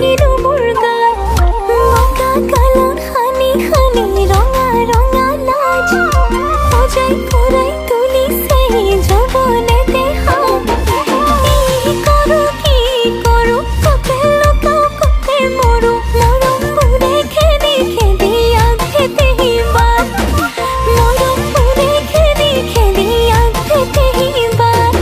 কিনো মোৰ গাত বগা কালত সানি সানি ৰঙা ৰঙা লাজ সজাই পৰাই তুলিছে যৌৱনে দেহাত কি কৰোঁ কতে লুকাওঁ কতে মৰোঁ মৰমবোৰে খেদি খেদি আগভেটেহি বাট মৰমবোৰে খেদি খেদি আগভেটেহি বাট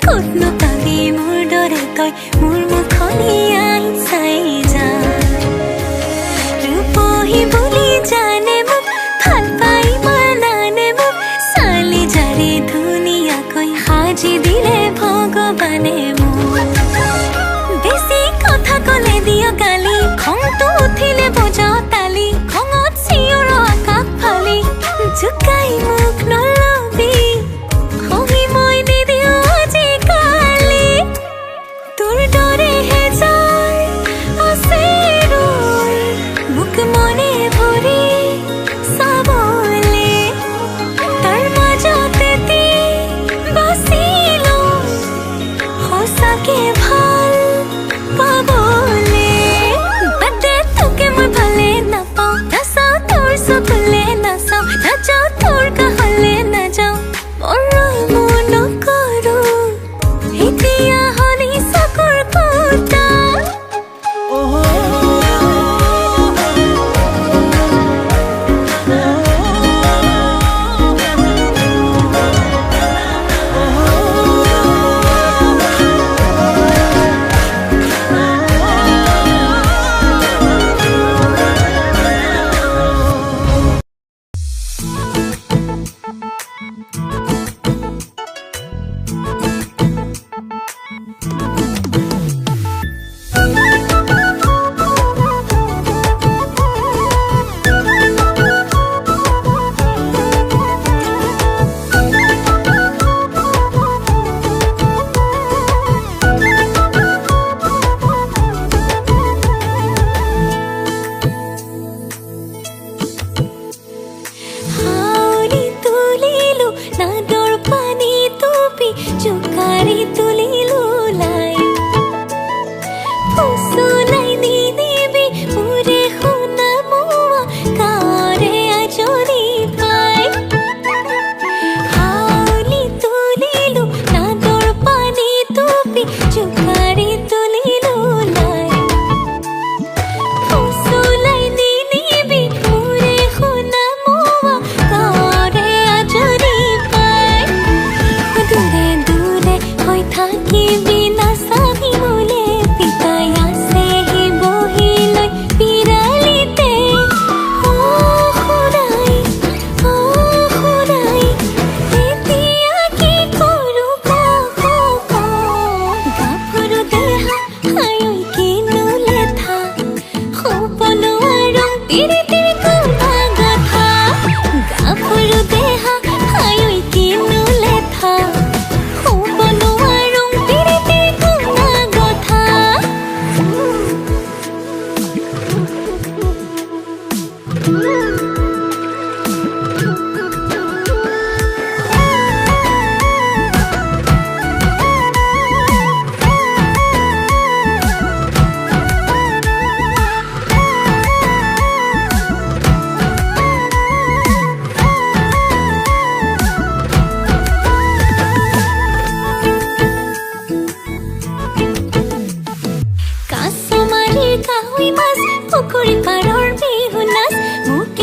ক'তনো পাবি মোৰ দৰে তই মোৰ মুখনি আই চাই যা ৰূপহী বুলি জানে মোক ভাল পাই মানানে মোক চালি জাৰি ধুনীয়াকৈ সাজি দিলে ভগৱানে মোক বেছি কথা ক'লে দিয় গালি খংটো উঠিলে বজাও তালি খঙত চিঞৰ আকাশ ফালি জোকাই মোক নলবি খহি মই নিদিওঁ আজিকালি তোৰ দৰেহে যাৰ আছে ৰৈ মোক মনে ভৰি চাবলে তাৰ মাজতে এটি বাচি লওঁ সঁচাকে ভাল পাবলে বাদে তোকে মই ভালে নাপাওঁ নাচাওঁ তোৰ চকুলে নাচাওঁ নাযাওঁ তোৰ কাষলে নাযাওঁ মৰম নকৰোঁ এতিয়া হলি চকুৰ কুটা হাউলি তুলিলো নাদৰ পানী টুপি জোকাৰি তুলিলো লাই ফুচুলাই নিদিবি মোৰে শুনা মোৱা কাৰে আজৰি পাই হাউলি তুলিলো নাদৰ পানী টুপি জোকাৰি তুলিলো লাই ফুচুলাই নিদিবি মোৰে শুনা মোৱা কাৰে আজৰি পাই দূৰে দূৰে হৈ থাকিবি নাচাবি মোলে পিতাই আছেহি বহি লৈ পিৰালিতে খুৰাই এতিয়া কি কৰোঁ গাভৰু দেহা আয়ৈ কিনো লেঠা সপনো আৰু পিৰিতিৰ কোনা গাথা গাভৰু দেহা আয়ৈ কিনো লেঠা সপনো আৰু পিৰিতিৰ কোনা গাথা কাছমাৰীৰ কাৱৈ মাছ পুখুৰী পাৰৰ বিহু নাচ মোকে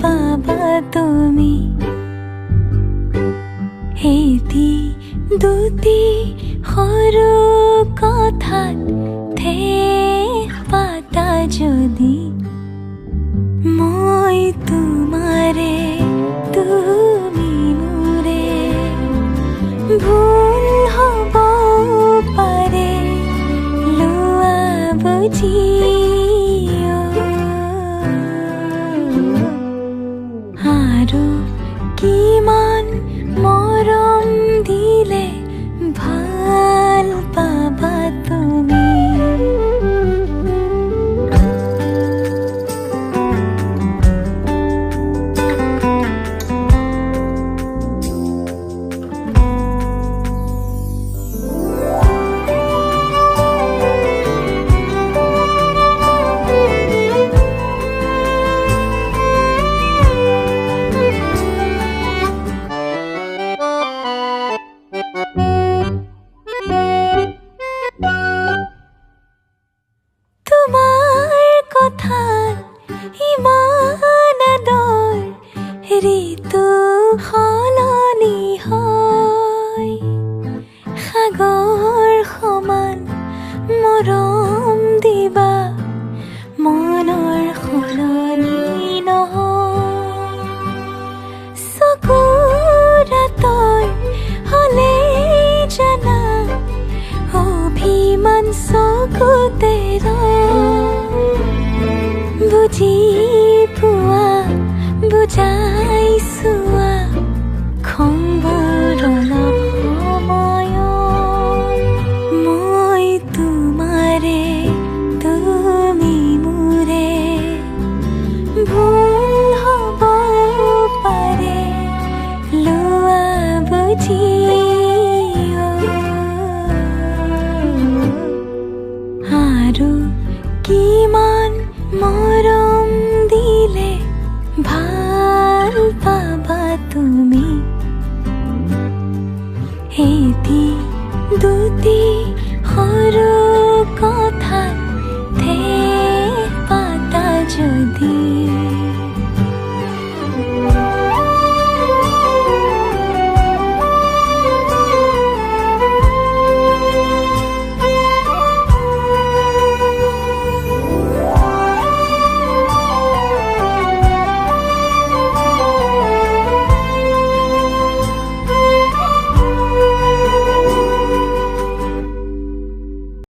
পাবা তুমি এটি দুটি সৰু কথাত ঠেক পাতা যদি মই তোমাৰে তুমি মোৰে ভুল হ'ব পাৰে লোৱা বুজি আৰু কিমান মৰম দিলে ভাল পাবা তুমি ইমান আদৰ ঋতু সলনি হয় সাগৰ সমান মৰম